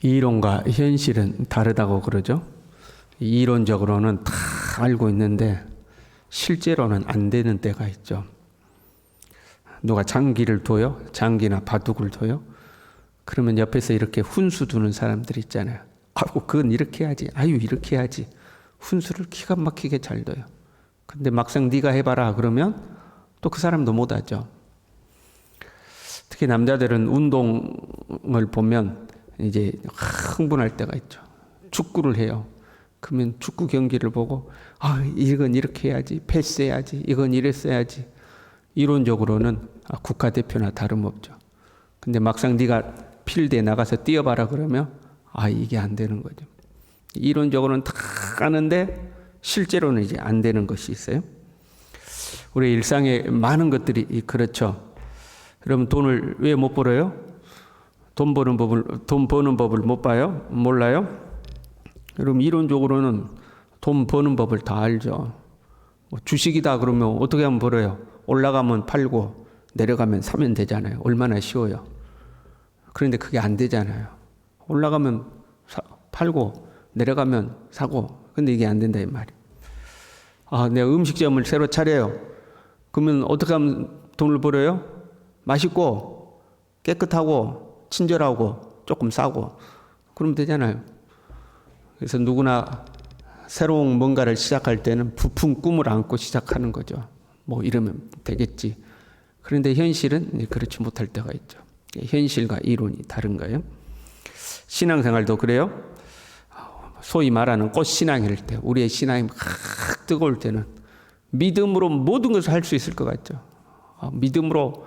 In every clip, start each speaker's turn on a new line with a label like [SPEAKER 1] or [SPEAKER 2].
[SPEAKER 1] 이론과 현실은 다르다고 그러죠. 이론적으로는 다 알고 있는데 실제로는 안 되는 때가 있죠. 누가 장기를 둬요? 장기나 바둑을 둬요? 그러면 옆에서 이렇게 훈수 두는 사람들이 있잖아요. 아유, 그건 이렇게 해야지. 아유, 이렇게 해야지. 훈수를 기가 막히게 잘 둬요. 근데 막상 네가 해봐라 그러면 또 그 사람도 못하죠. 특히 남자들은 운동을 보면 이제 흥분할 때가 있죠. 축구를 해요. 그러면 축구 경기를 보고 이건 이렇게 해야지, 패스해야지, 이건 이랬어야지. 이론적으로는 국가대표나 다름없죠. 근데 막상 네가 필드에 나가서 뛰어봐라 그러면 이게 안 되는 거죠. 이론적으로는 다 아는데 실제로는 이제 안 되는 것이 있어요. 우리 일상에 많은 것들이 그렇죠. 그러면 돈을 왜 못 벌어요? 돈 버는 법을 못 봐요? 몰라요? 그럼 이론적으로는 돈 버는 법을 다 알죠. 주식이다 그러면 어떻게 하면 벌어요? 올라가면 팔고 내려가면 사면 되잖아요. 얼마나 쉬워요. 그런데 그게 안 되잖아요. 올라가면 팔고 내려가면 사고. 근데 이게 안 된다 이 말이에요. 내가 음식점을 새로 차려요. 그러면 어떻게 하면 돈을 벌어요? 맛있고 깨끗하고 친절하고 조금 싸고 그러면 되잖아요. 그래서 누구나 새로운 뭔가를 시작할 때는 부푼 꿈을 안고 시작하는 거죠. 이러면 되겠지. 그런데 현실은 그렇지 못할 때가 있죠. 현실과 이론이 다른 거예요. 신앙생활도 그래요. 소위 말하는 꽃신앙일 때, 우리의 신앙이 막 뜨거울 때는 믿음으로 모든 것을 할 수 있을 것 같죠. 믿음으로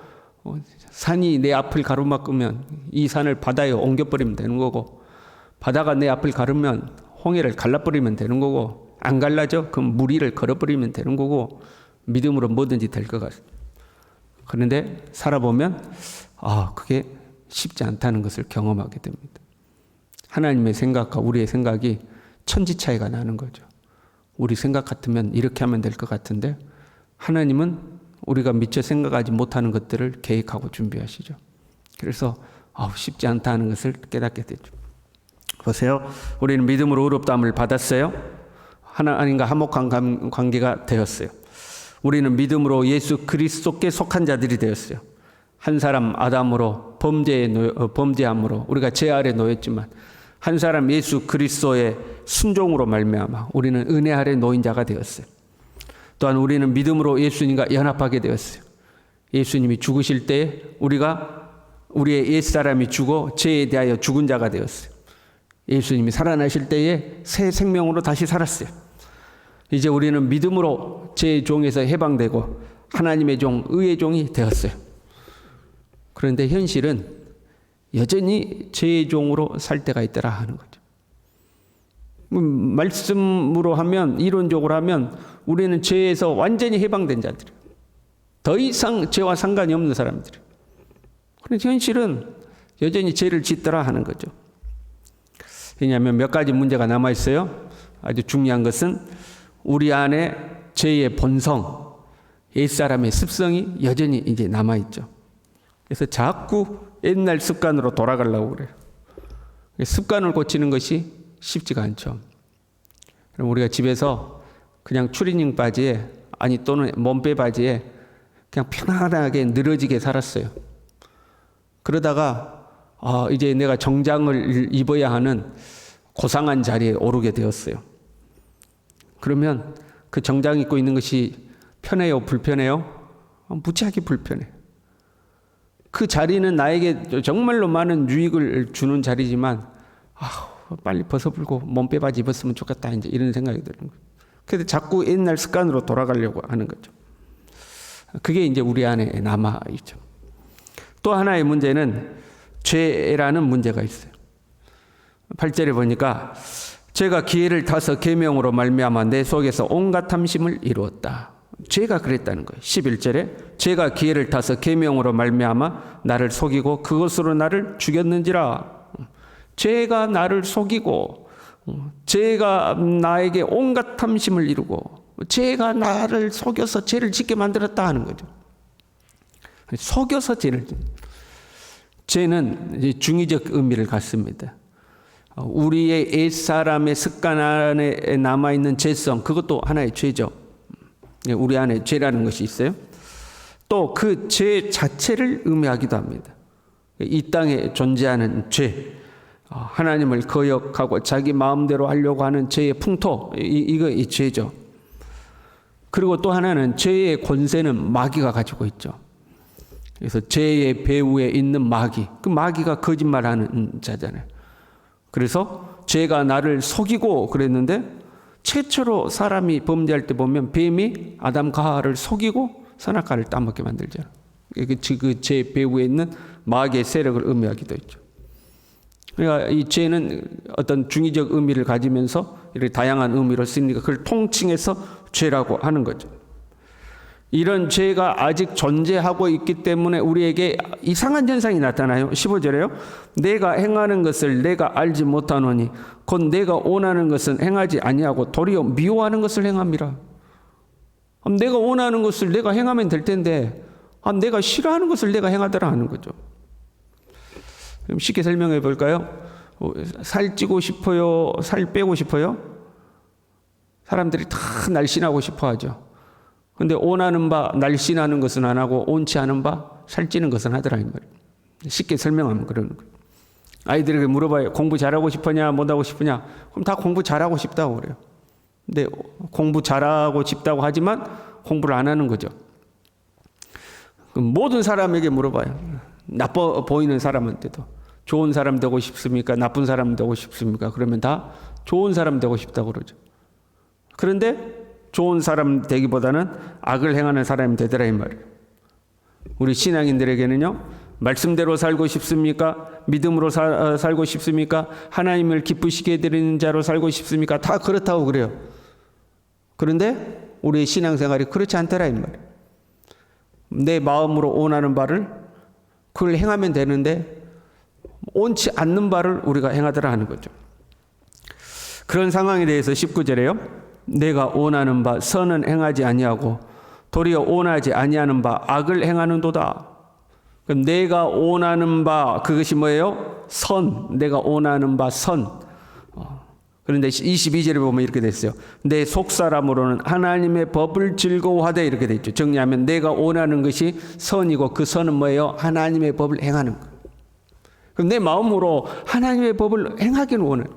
[SPEAKER 1] 산이 내 앞을 가로막으면 이 산을 바다에 옮겨버리면 되는 거고, 바다가 내 앞을 가르면 홍해를 갈라버리면 되는 거고, 안 갈라져? 그럼 물 위를 걸어버리면 되는 거고, 믿음으로 뭐든지 될 것 같아요. 그런데 살아보면 그게 쉽지 않다는 것을 경험하게 됩니다. 하나님의 생각과 우리의 생각이 천지 차이가 나는 거죠. 우리 생각 같으면 이렇게 하면 될 것 같은데 하나님은 우리가 미처 생각하지 못하는 것들을 계획하고 준비하시죠. 그래서 쉽지 않다는 것을 깨닫게 되죠. 보세요. 우리는 믿음으로 의롭다함을 받았어요. 하나님과 화목한 관계가 되었어요. 우리는 믿음으로 예수 그리스도께 속한 자들이 되었어요. 한 사람 아담으로 범죄함으로 우리가 죄 아래 놓였지만 한 사람 예수 그리스도의 순종으로 말미암아 우리는 은혜 아래 놓인 자가 되었어요. 또한 우리는 믿음으로 예수님과 연합하게 되었어요. 예수님이 죽으실 때에 우리의 옛사람이 죽어 죄에 대하여 죽은 자가 되었어요. 예수님이 살아나실 때에 새 생명으로 다시 살았어요. 이제 우리는 믿음으로 죄의 종에서 해방되고 하나님의 종, 의의 종이 되었어요. 그런데 현실은 여전히 죄의 종으로 살 때가 있더라 하는 거죠. 말씀으로 하면, 이론적으로 하면 우리는 죄에서 완전히 해방된 자들이에요. 더 이상 죄와 상관이 없는 사람들이에요. 그런데 현실은 여전히 죄를 짓더라 하는 거죠. 왜냐하면 몇 가지 문제가 남아있어요. 아주 중요한 것은 우리 안에 죄의 본성, 옛사람의 습성이 여전히 이제 남아있죠. 그래서 자꾸 옛날 습관으로 돌아가려고 그래요. 습관을 고치는 것이 쉽지가 않죠. 그럼 우리가 집에서 그냥 추리닝 바지에 또는 몸빼 바지에 그냥 편안하게 늘어지게 살았어요. 그러다가 이제 내가 정장을 입어야 하는 고상한 자리에 오르게 되었어요. 그러면 그 정장 입고 있는 것이 편해요, 불편해요? 무지하게 불편해. 그 자리는 나에게 정말로 많은 유익을 주는 자리지만 빨리 벗어버리고 몸빼 바지 입었으면 좋겠다 이제 이런 생각이 드는 거예요. 그래서 자꾸 옛날 습관으로 돌아가려고 하는 거죠. 그게 이제 우리 안에 남아 있죠. 또 하나의 문제는 죄라는 문제가 있어요. 8절에 보니까 죄가 기회를 타서 계명으로 말미암아 내 속에서 온갖 탐심을 이루었다. 죄가 그랬다는 거예요. 11절에 죄가 기회를 타서 계명으로 말미암아 나를 속이고 그것으로 나를 죽였는지라. 죄가 나를 속이고 죄가 나에게 온갖 탐심을 이루고 죄가 나를 속여서 죄를 짓게 만들었다 하는 거죠. 속여서 죄는 중의적 의미를 갖습니다. 우리의 옛사람의 습관 안에 남아있는 죄성, 그것도 하나의 죄죠. 우리 안에 죄라는 것이 있어요. 또 그 죄 자체를 의미하기도 합니다. 이 땅에 존재하는 죄, 하나님을 거역하고 자기 마음대로 하려고 하는 죄의 풍토, 이거 이 죄죠. 그리고 또 하나는 죄의 권세는 마귀가 가지고 있죠. 그래서 죄의 배후에 있는 마귀, 그 마귀가 거짓말하는 자잖아요. 그래서 죄가 나를 속이고 그랬는데 최초로 사람이 범죄할 때 보면 뱀이 아담과 하와를 속이고 선악과를 따먹게 만들잖아요. 그 죄 배후에 있는 마귀의 세력을 의미하기도 했죠. 그러니까 이 죄는 어떤 중의적 의미를 가지면서 이렇게 다양한 의미로 쓰니까 그걸 통칭해서 죄라고 하는 거죠. 이런 죄가 아직 존재하고 있기 때문에 우리에게 이상한 현상이 나타나요. 15절에요. 내가 행하는 것을 내가 알지 못하노니 곧 내가 원하는 것은 행하지 아니하고 도리어 미워하는 것을 행함이라. 내가 원하는 것을 내가 행하면 될 텐데 내가 싫어하는 것을 내가 행하더라 하는 거죠. 그럼 쉽게 설명해 볼까요? 살찌고 싶어요? 살 빼고 싶어요? 사람들이 다 날씬하고 싶어 하죠. 근데 원하는 바 날씬하는 것은 안 하고 원치 않은 바 살찌는 것은 하더라 이 말이에요. 쉽게 설명하면 그러는 거예요. 아이들에게 물어봐요. 공부 잘하고 싶으냐 못하고 싶으냐? 그럼 다 공부 잘하고 싶다고 그래요. 근데 공부 잘하고 싶다고 하지만 공부를 안 하는 거죠. 모든 사람에게 물어봐요. 나빠 보이는 사람한테도 좋은 사람 되고 싶습니까? 나쁜 사람 되고 싶습니까? 그러면 다 좋은 사람 되고 싶다고 그러죠. 그런데 좋은 사람 되기보다는 악을 행하는 사람이 되더라 이 말이에요. 우리 신앙인들에게는요. 말씀대로 살고 싶습니까? 믿음으로 살고 싶습니까? 하나님을 기쁘시게 해드리는 자로 살고 싶습니까? 다 그렇다고 그래요. 그런데 우리의 신앙생활이 그렇지 않더라 이 말이에요. 내 마음으로 원하는 바를 그걸 행하면 되는데 원치 않는 바를 우리가 행하더라 하는 거죠. 그런 상황에 대해서 19절에요. 내가 원하는 바 선은 행하지 아니하고 도리어 원하지 아니하는 바 악을 행하는도다. 그럼 내가 원하는 바 그것이 뭐예요? 선. 내가 원하는 바 선. 그런데 22절에 보면 이렇게 됐어요. 내 속사람으로는 하나님의 법을 즐거워하되 이렇게 돼 있죠. 정리하면 내가 원하는 것이 선이고 그 선은 뭐예요? 하나님의 법을 행하는 거예요. 그럼 내 마음으로 하나님의 법을 행하기는 원해요.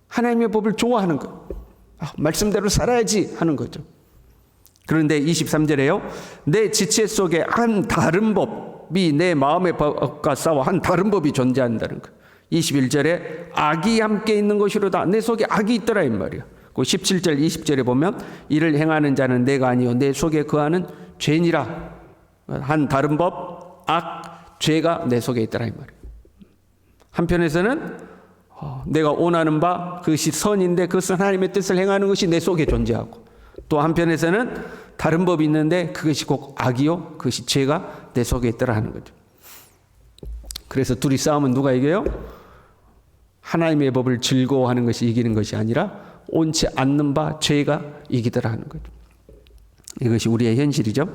[SPEAKER 1] 하나님의 법을 좋아하는 거예요. 말씀대로 살아야지 하는 거죠. 그런데 23절에요. 내 지체 속에 한 다른 법이 내 마음의 법과 싸워 한 다른 법이 존재한다는 거예요. 21절에 악이 함께 있는 것이로다. 내 속에 악이 있더라 이 말이에요. 그 17절 20절에 보면 이를 행하는 자는 내가 아니요 내 속에 거하는 죄니라. 한 다른 법, 악, 죄가 내 속에 있더라 이 말이에요. 한편에서는 내가 원하는 바 그것이 선인데 그것은 하나님의 뜻을 행하는 것이 내 속에 존재하고 또 한편에서는 다른 법이 있는데 그것이 꼭 악이요 그것이 죄가 내 속에 있더라 하는 거죠. 그래서 둘이 싸우면 누가 이겨요? 하나님의 법을 즐거워하는 것이 이기는 것이 아니라 옳지 않는 바 죄가 이기더라 하는 거죠. 이것이 우리의 현실이죠.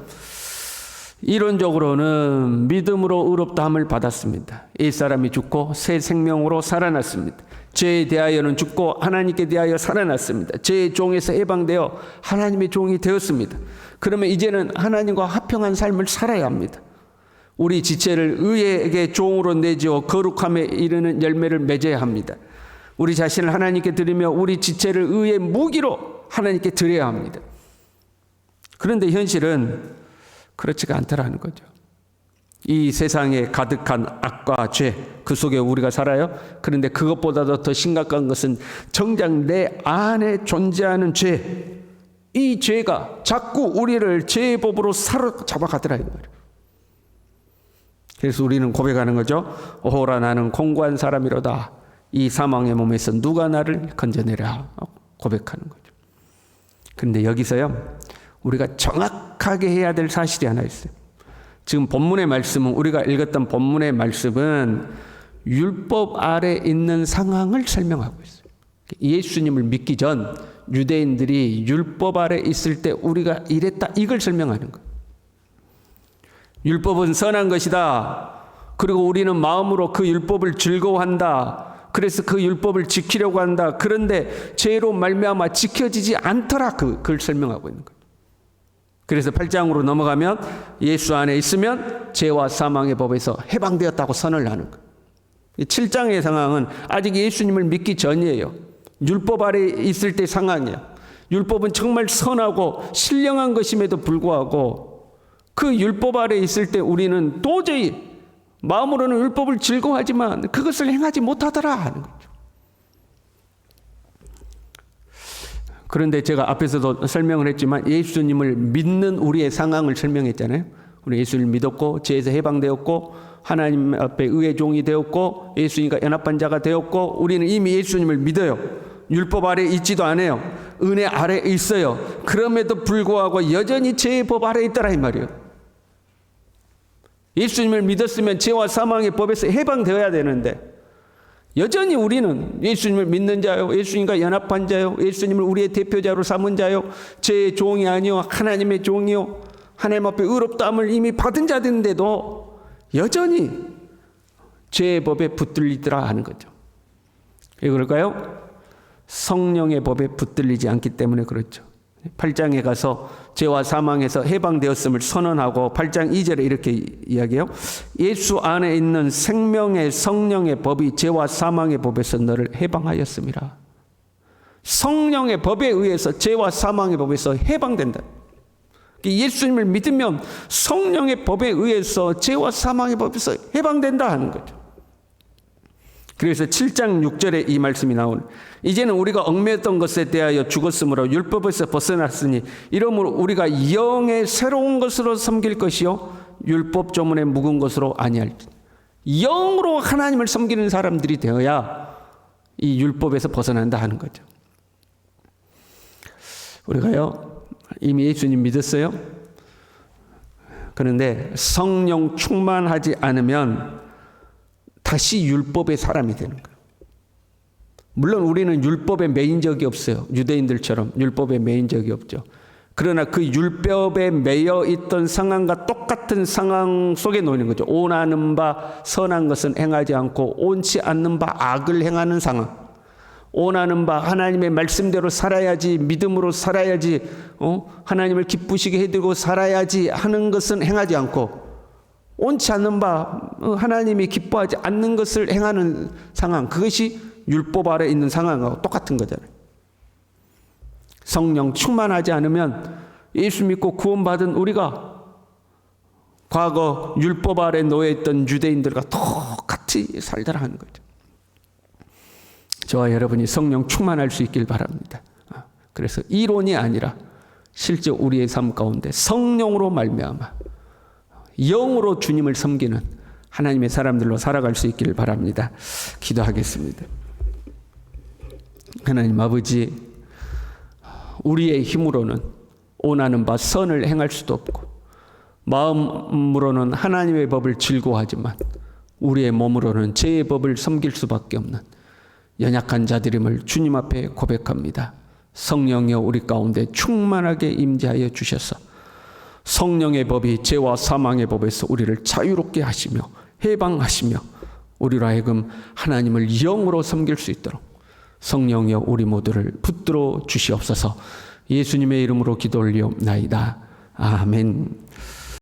[SPEAKER 1] 이론적으로는 믿음으로 의롭다함을 받았습니다. 옛사람이 죽고 새 생명으로 살아났습니다. 죄에 대하여는 죽고 하나님께 대하여 살아났습니다. 죄의 종에서 해방되어 하나님의 종이 되었습니다. 그러면 이제는 하나님과 화평한 삶을 살아야 합니다. 우리 지체를 의의 종으로 내지어 거룩함에 이르는 열매를 맺어야 합니다. 우리 자신을 하나님께 드리며 우리 지체를 의의 무기로 하나님께 드려야 합니다. 그런데 현실은 그렇지가 않다라는 거죠. 이 세상에 가득한 악과 죄, 그 속에 우리가 살아요. 그런데 그것보다도 더 심각한 것은 정작 내 안에 존재하는 죄, 이 죄가 자꾸 우리를 죄의 법으로 사로잡아가더라 이 말이에요. 그래서 우리는 고백하는 거죠. 오호라 나는 공고한 사람이로다. 이 사망의 몸에서 누가 나를 건져내랴 고백하는 거죠. 그런데 여기서요. 우리가 정확하게 해야 될 사실이 하나 있어요. 지금 본문의 말씀은 우리가 읽었던 본문의 말씀은 율법 아래 있는 상황을 설명하고 있어요. 예수님을 믿기 전 유대인들이 율법 아래 있을 때 우리가 이랬다 이걸 설명하는 거예요. 율법은 선한 것이다. 그리고 우리는 마음으로 그 율법을 즐거워한다. 그래서 그 율법을 지키려고 한다. 그런데 죄로 말미암아 지켜지지 않더라. 그걸 설명하고 있는 거예요. 그래서 8장으로 넘어가면 예수 안에 있으면 죄와 사망의 법에서 해방되었다고 선을 하는 거예요. 7장의 상황은 아직 예수님을 믿기 전이에요. 율법 아래 있을 때 상황이야. 율법은 정말 선하고 신령한 것임에도 불구하고 그 율법 아래 있을 때 우리는 도저히 마음으로는 율법을 즐거워하지만 그것을 행하지 못하더라 하는 거죠. 그런데 제가 앞에서도 설명을 했지만 예수님을 믿는 우리의 상황을 설명했잖아요. 우리 예수를 믿었고 죄에서 해방되었고 하나님 앞에 의의 종이 되었고 예수님과 연합한 자가 되었고 우리는 이미 예수님을 믿어요. 율법 아래 있지도 않아요. 은혜 아래 있어요. 그럼에도 불구하고 여전히 죄의 법 아래 있더라 이 말이에요. 예수님을 믿었으면 죄와 사망의 법에서 해방되어야 되는데 여전히 우리는 예수님을 믿는 자요, 예수님과 연합한 자요, 예수님을 우리의 대표자로 삼은 자요, 죄의 종이 아니요 하나님의 종이요, 하나님 앞에 의롭다함을 이미 받은 자들인데도 여전히 죄의 법에 붙들리더라 하는 거죠. 왜 그럴까요? 성령의 법에 붙들리지 않기 때문에 그렇죠. 8장에 가서 죄와 사망에서 해방되었음을 선언하고 8장 2절에 이렇게 이야기해요. 예수 안에 있는 생명의 성령의 법이 죄와 사망의 법에서 너를 해방하였습니다. 성령의 법에 의해서 죄와 사망의 법에서 해방된다. 예수님을 믿으면 성령의 법에 의해서 죄와 사망의 법에서 해방된다 하는 거죠. 그래서 7장 6절에 이 말씀이 나오는 이제는 우리가 얽매였던 것에 대하여 죽었으므로 율법에서 벗어났으니 이러므로 우리가 영의 새로운 것으로 섬길 것이요 율법 조문에 묵은 것으로 아니할지. 영으로 하나님을 섬기는 사람들이 되어야 이 율법에서 벗어난다 하는 거죠. 우리가요 이미 예수님 믿었어요. 그런데 성령 충만하지 않으면 다시 율법의 사람이 되는 거예요. 물론 우리는 율법에 매인 적이 없어요. 유대인들처럼 율법에 매인 적이 없죠. 그러나 그 율법에 매여 있던 상황과 똑같은 상황 속에 놓이는 거죠. 온하는 바 선한 것은 행하지 않고 온치 않는 바 악을 행하는 상황. 온하는 바 하나님의 말씀대로 살아야지, 믿음으로 살아야지, 하나님을 기쁘시게 해드리고 살아야지 하는 것은 행하지 않고 옳지 않는 바 하나님이 기뻐하지 않는 것을 행하는 상황, 그것이 율법 아래 있는 상황하고 똑같은 거잖아요. 성령 충만하지 않으면 예수 믿고 구원받은 우리가 과거 율법 아래 놓여있던 유대인들과 똑같이 살더라 하는 거죠. 저와 여러분이 성령 충만할 수 있길 바랍니다. 그래서 이론이 아니라 실제 우리의 삶 가운데 성령으로 말미암아 영으로 주님을 섬기는 하나님의 사람들로 살아갈 수 있기를 바랍니다. 기도하겠습니다. 하나님 아버지, 우리의 힘으로는 원하는 바 선을 행할 수도 없고 마음으로는 하나님의 법을 즐거워하지만 우리의 몸으로는 죄의 법을 섬길 수밖에 없는 연약한 자들임을 주님 앞에 고백합니다. 성령여 우리 가운데 충만하게 임재하여 주셔서 성령의 법이 죄와 사망의 법에서 우리를 자유롭게 하시며 해방하시며 우리로 하여금 하나님을 영으로 섬길 수 있도록 성령여 우리 모두를 붙들어 주시옵소서. 예수님의 이름으로 기도 올리옵나이다. 아멘.